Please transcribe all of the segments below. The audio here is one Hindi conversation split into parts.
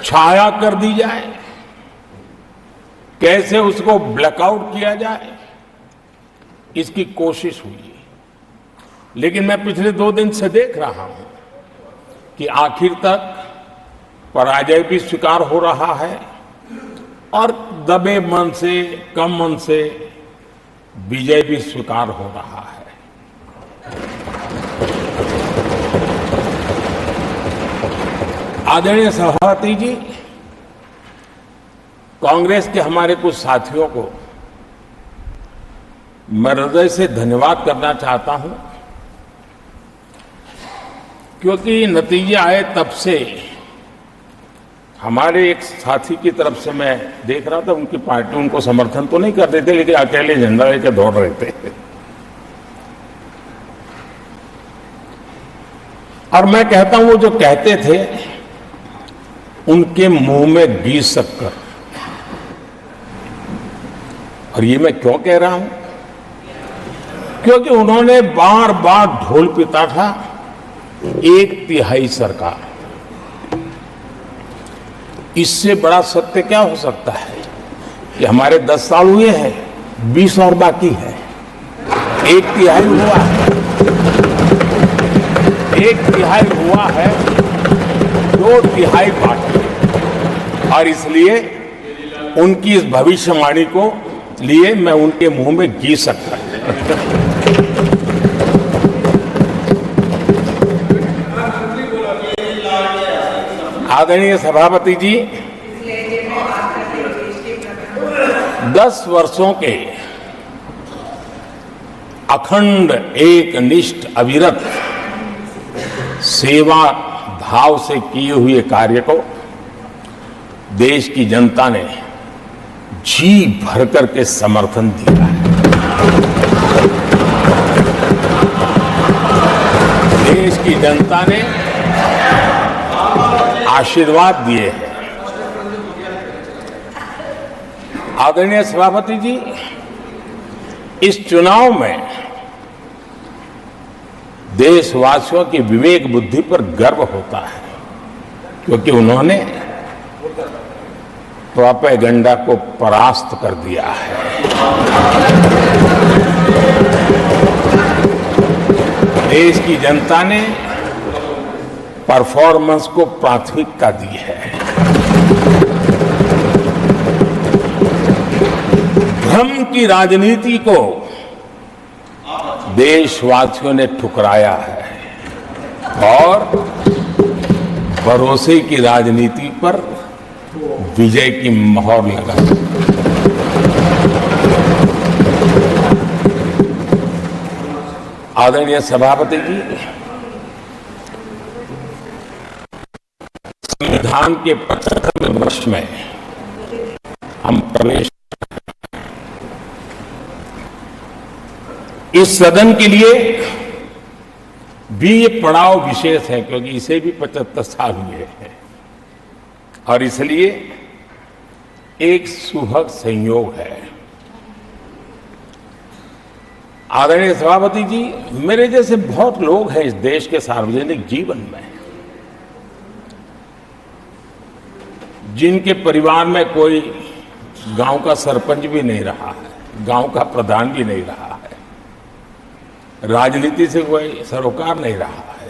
छाया कर दी जाए, कैसे उसको ब्लैकआउट किया जाए, इसकी कोशिश हुई। लेकिन मैं पिछले 2 दिन से देख रहा हूं कि आखिर तक पराजय भी स्वीकार हो रहा है और दबे मन से, कम मन से विजय भी स्वीकार हो रहा है। आदरणीय सभापति जी, कांग्रेस के हमारे कुछ साथियों को मैं हृदय से धन्यवाद करना चाहता हूं, क्योंकि नतीजे आए तब से हमारे एक साथी की तरफ से मैं देख रहा था, उनकी पार्टी उनको समर्थन तो नहीं कर रहे थे, लेकिन अकेले झंडा लेकर दौड़ रहे थे। और मैं कहता हूं, वो जो कहते थे उनके मुंह में घी शक्कर। और ये मैं क्यों कह रहा हूं? क्योंकि उन्होंने बार बार ढोल पीटा था 1/3 सरकार। इससे बड़ा सत्य क्या हो सकता है कि हमारे 10 साल हुए हैं, 20 और बाकी है। 1/3 हुआ है, 1/3 हुआ है, 2/3 बाकी है। और इसलिए उनकी इस भविष्यवाणी को लिए मैं उनके मुंह में घी सकता हूं। आदरणीय सभापति जी, 10 वर्षों के अखंड, एकनिष्ठ, अविरत सेवा भाव से किए हुए कार्य को देश की जनता ने जी भर करके समर्थन दिया है। देश की जनता ने आशीर्वाद दिए हैं। आदरणीय सभापति जी, इस चुनाव में देशवासियों की विवेक बुद्धि पर गर्व होता है, क्योंकि उन्होंने प्रोपेगेंडा को परास्त कर दिया है। देश की जनता ने परफॉर्मेंस को प्राथमिकता दी है। भ्रम की राजनीति को देशवासियों ने ठुकराया है और भरोसे की राजनीति पर विजय की मोहर लगा। आदरणीय सभापति जी, संविधान के 75वें वर्ष में हम प्रवेश, इस सदन के लिए भी ये पड़ाव विशेष है, क्योंकि इसे भी 75 साल हुए हैं और इसलिए एक सुभग संयोग है। आदरणीय सभापति जी, मेरे जैसे बहुत लोग हैं इस देश के सार्वजनिक जीवन में, जिनके परिवार में कोई गांव का सरपंच भी नहीं रहा है, गांव का प्रधान भी नहीं रहा है, राजनीति से कोई सरोकार नहीं रहा है,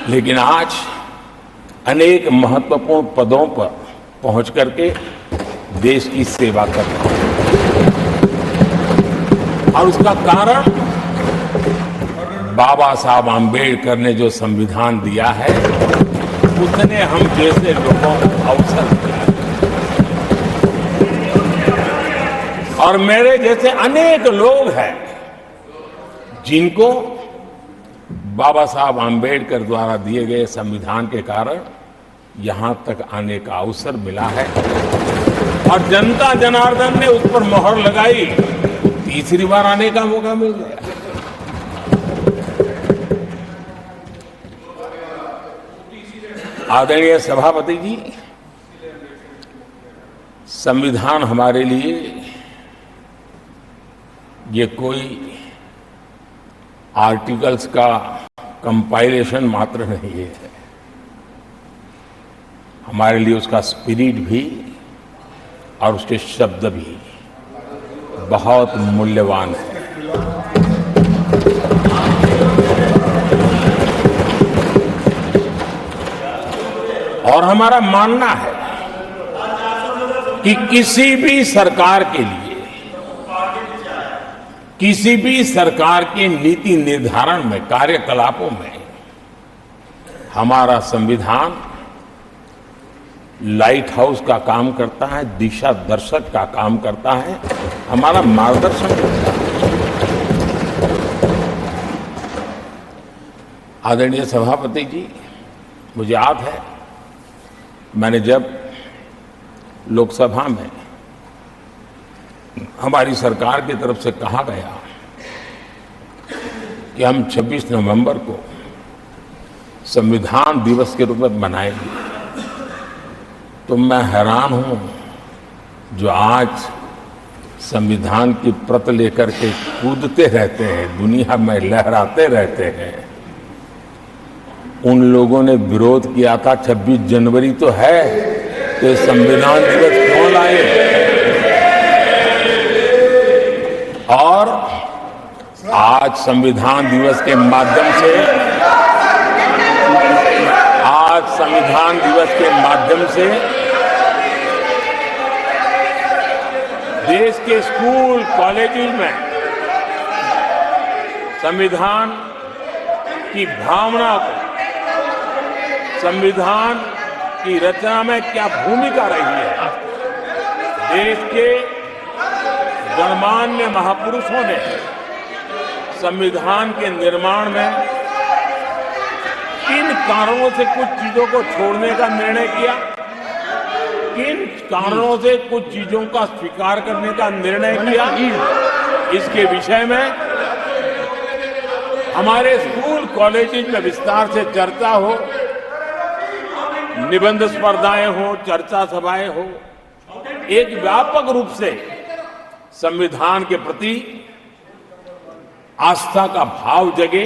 लेकिन आज अनेक महत्वपूर्ण पदों पर पहुंच करके देश की सेवा कर रहे हैं। और उसका कारण बाबा साहब आम्बेडकर ने जो संविधान दिया है, उसने हम जैसे लोगों को अवसर दिया है। और मेरे जैसे अनेक लोग हैं जिनको बाबा साहब आम्बेडकर द्वारा दिए गए संविधान के कारण यहां तक आने का अवसर मिला है और जनता जनार्दन ने उस पर मोहर लगाई, तीसरी बार आने का मौका मिल गया। आदरणीय सभापति जी, संविधान हमारे लिए ये कोई आर्टिकल्स का कंपाइलेशन मात्र नहीं है। हमारे लिए उसका स्पिरिट भी और उसके शब्द भी बहुत मूल्यवान है। और हमारा मानना है कि किसी भी सरकार के लिए, किसी भी सरकार के नीति निर्धारण में, कार्यकलापों में हमारा संविधान लाइट हाउस का काम करता है, दिशा दर्शक का काम करता है, हमारा मार्गदर्शन करता है। आदरणीय सभापति जी, मुझे याद है मैंने जब लोकसभा में हमारी सरकार की तरफ से कहा गया कि हम 26 नवंबर को संविधान दिवस के रूप में मनाएंगे, तो मैं हैरान हूं जो आज संविधान की प्रत लेकर के कूदते रहते हैं, दुनिया में लहराते रहते हैं, उन लोगों ने विरोध किया था 26 जनवरी तो है, तो संविधान दिवस क्यों लाए। और आज संविधान दिवस के माध्यम से, देश के स्कूल कॉलेजेस में संविधान की भावना को, संविधान की रचना में क्या भूमिका रही है, देश के गणमान्य महापुरुषों ने संविधान के निर्माण में किन कारणों से कुछ चीजों को छोड़ने का निर्णय किया, किन कारणों से कुछ चीजों का स्वीकार करने का निर्णय किया, इसके विषय में हमारे स्कूल कॉलेजेस में विस्तार से चर्चा हो, निबंध स्पर्धाएं हो, चर्चा सभाएं हो, एक व्यापक रूप से संविधान के प्रति आस्था का भाव जगे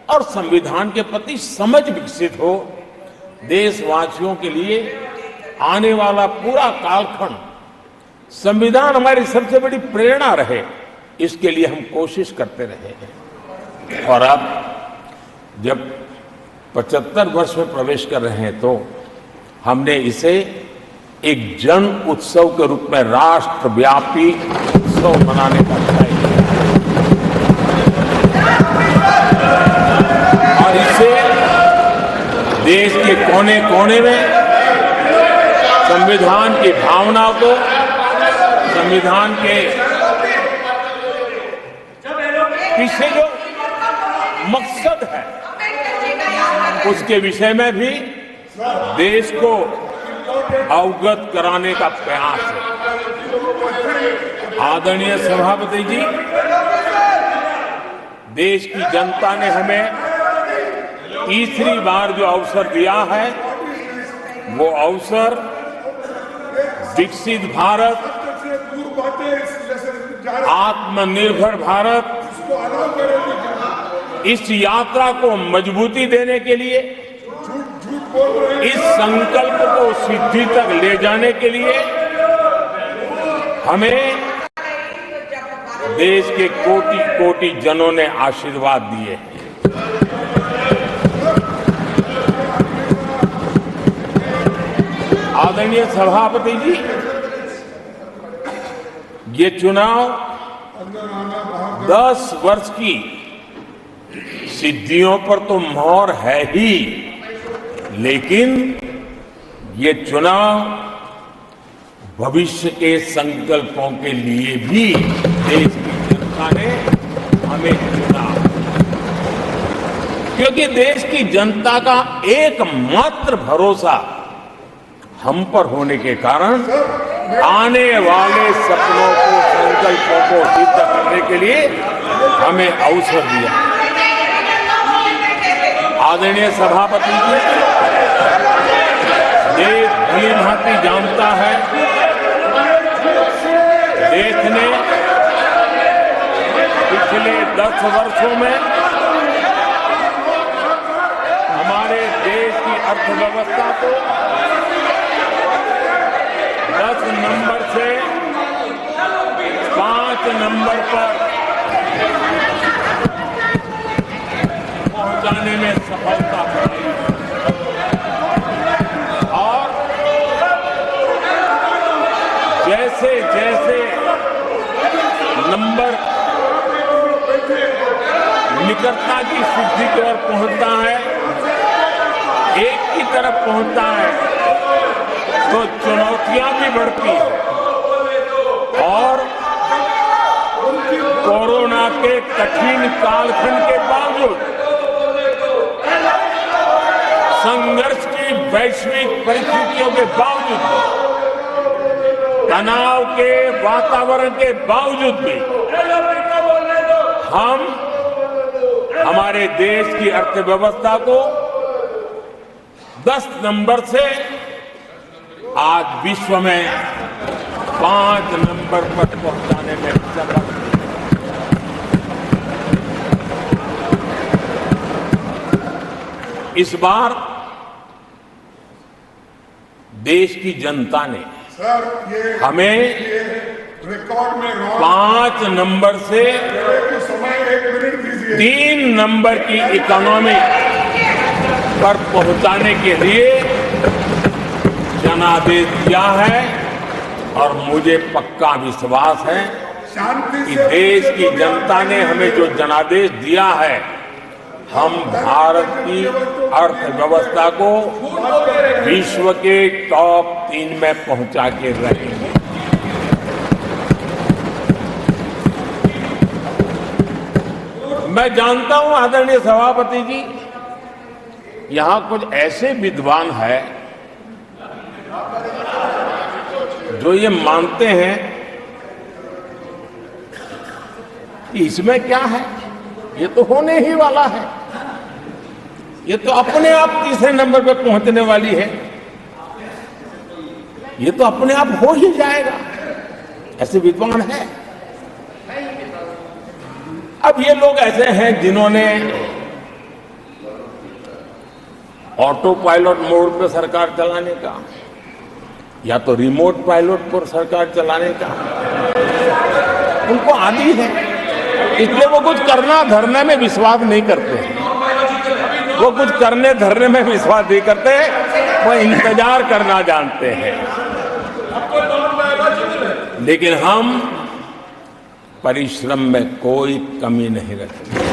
और संविधान के प्रति समझ विकसित हो। देशवासियों के लिए आने वाला पूरा कालखंड संविधान हमारी सबसे बड़ी प्रेरणा रहे, इसके लिए हम कोशिश करते रहे हैं। और अब जब 75 वर्ष में प्रवेश कर रहे हैं तो हमने इसे एक जन उत्सव के रूप में राष्ट्रव्यापी उत्सव मनाने का तय किया और इसे देश के कोने कोने में संविधान की भावना को, संविधान के पीछे जो मकसद है उसके विषय में भी देश को अवगत कराने का प्रयास है। आदरणीय सभापति जी, देश की जनता ने हमें तीसरी बार जो अवसर दिया है, वो अवसर विकसित भारत, आत्मनिर्भर भारत, इस यात्रा को मजबूती देने के लिए, इस संकल्प को सिद्धि तक ले जाने के लिए हमें देश के कोटि कोटि जनों ने आशीर्वाद दिए हैं। आदरणीय सभापति जी, ये चुनाव 10 वर्ष की सिद्धियों पर तो मोहर है ही, लेकिन ये चुनाव भविष्य के संकल्पों के लिए भी देश की जनता ने हमें चुना, क्योंकि देश की जनता का एकमात्र भरोसा हम पर होने के कारण आने वाले सपनों को, संकल्पों को सिद्ध करने के लिए हमें अवसर दिया। आदरणीय सभापति जी, देश भली भांति जानता है, देश ने पिछले 10 वर्षों में हमारे देश की अर्थव्यवस्था को नंबर से 5 नंबर पर पहुंचाने में सफलता पाई और जैसे जैसे नंबर निकटता की सिद्धि की ओर पहुंचता है, एक की तरफ पहुंचता है, तो चुनौतियां भी बढ़ती हैं और कोरोना के कठिन कालखंड के बावजूद, संघर्ष की वैश्विक परिस्थितियों के बावजूद, तनाव के वातावरण के बावजूद भी हम हमारे देश की अर्थव्यवस्था को 10 नंबर से आज विश्व में 5 नंबर पर पहुंचाने में सफल। इस बार देश की जनता ने हमें रिकॉर्ड में 5 नंबर से 3 नंबर की इकोनॉमी पर पहुंचाने के लिए जनादेश दिया है और मुझे पक्का विश्वास है कि देश की जनता ने हमें जो जनादेश दिया है, हम भारत की अर्थव्यवस्था को विश्व के टॉप 3 में पहुंचा के रहेंगे। मैं जानता हूं आदरणीय सभापति जी, यहां कुछ ऐसे विद्वान हैं जो ये मानते हैं कि इसमें क्या है, ये तो होने ही वाला है, ये तो अपने आप तीसरे नंबर पे पहुंचने वाली है, ये तो अपने आप हो ही जाएगा, ऐसे विद्वान हैं। अब ये लोग ऐसे हैं जिन्होंने ऑटो पायलट मोड पे सरकार चलाने का या तो रिमोट पायलट पर सरकार चलाने का उनको आदी है, इसलिए वो कुछ करना धरने में विश्वास नहीं करते, वो कुछ करने धरने में विश्वास नहीं करते, वो इंतजार करना जानते हैं। लेकिन हम परिश्रम में कोई कमी नहीं रखते।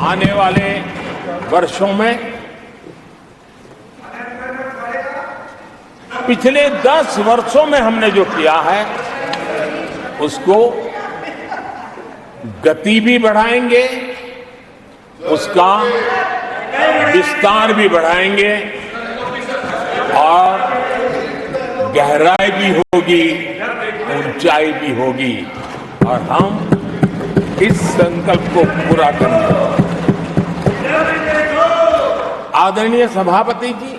आने वाले वर्षों में पिछले 10 वर्षों में हमने जो किया है उसको गति भी बढ़ाएंगे, उसका विस्तार भी बढ़ाएंगे और गहराई भी होगी, ऊंचाई भी होगी और हम इस संकल्प को पूरा करेंगे। आदरणीय सभापति जी,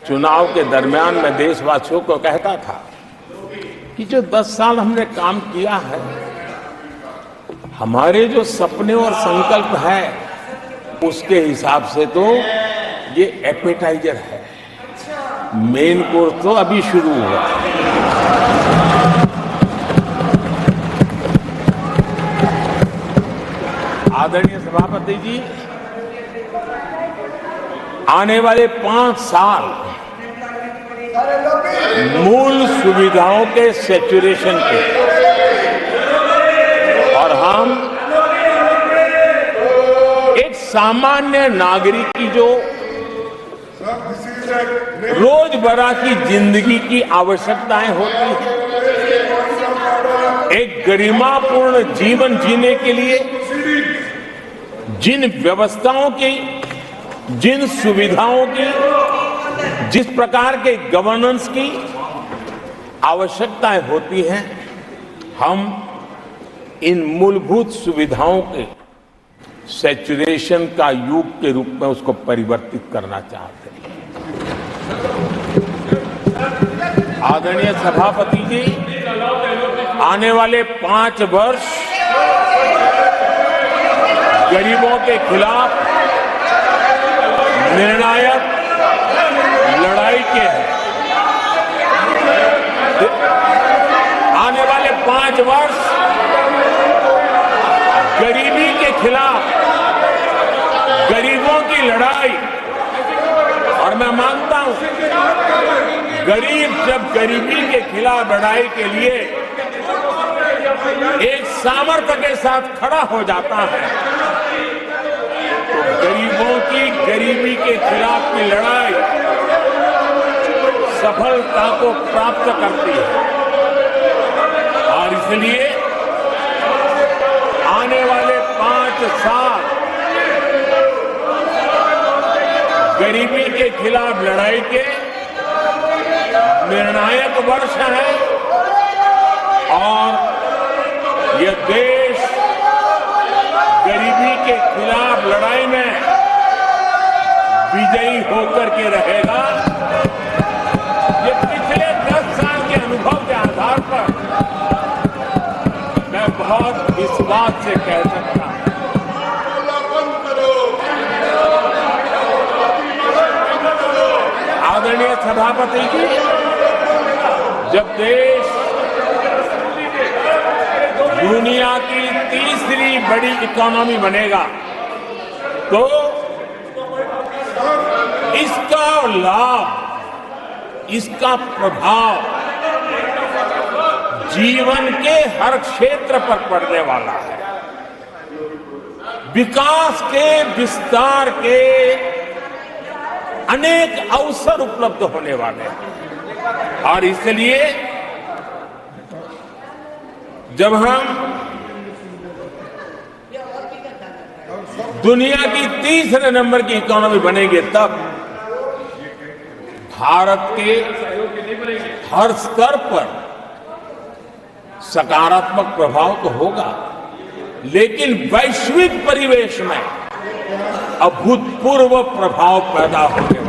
चुनाव के दरमियान मैं देशवासियों को कहता था कि जो 10 साल हमने काम किया है, हमारे जो सपने और संकल्प है उसके हिसाब से तो ये एपेटाइजर है, मेन कोर्स तो अभी शुरू हुआ। आदरणीय सभापति जी, आने वाले 5 साल मूल सुविधाओं के सैचुरेशन के और हम एक सामान्य नागरिक की जो रोजमर्रा की जिंदगी की आवश्यकताएं होती हैं, एक गरिमापूर्ण जीवन जीने के लिए जिन व्यवस्थाओं की, जिन सुविधाओं की, जिस प्रकार के गवर्नेंस की आवश्यकताएं होती हैं, हम इन मूलभूत सुविधाओं के सैचुरेशन का युग के रूप में उसको परिवर्तित करना चाहते हैं। आदरणीय सभापति जी, आने वाले 5 वर्ष गरीबों के खिलाफ निर्णायक लड़ाई के हैं। आने वाले 5 वर्ष गरीबी के खिलाफ गरीबों की लड़ाई, और मैं मानता हूं गरीब जब गरीबी के खिलाफ लड़ाई के लिए एक सामर्थ्य के साथ खड़ा हो जाता है तो गरीबों की गरीबी के खिलाफ की लड़ाई सफलता को प्राप्त करती है। और इसलिए आने वाले 5 साल गरीबी के खिलाफ लड़ाई के निर्णायक वर्ष है और यह देश गरीबी के खिलाफ लड़ाई में विजयी होकर के रहेगा। ये पिछले 10 साल के अनुभव के आधार पर मैं बहुत विश्वास से कह सकता हूं। आदरणीय सभापति जी, जब देश दुनिया की तीसरी बड़ी इकोनॉमी बनेगा तो इसका लाभ, इसका प्रभाव जीवन के हर क्षेत्र पर पड़ने वाला है। विकास के विस्तार के अनेक अवसर उपलब्ध होने वाले हैं और इसलिए जब हम दुनिया की तीसरे नंबर की इकोनॉमी बनेंगे तब भारत के हर स्तर पर सकारात्मक प्रभाव तो होगा, लेकिन वैश्विक परिवेश में अभूतपूर्व प्रभाव पैदा होने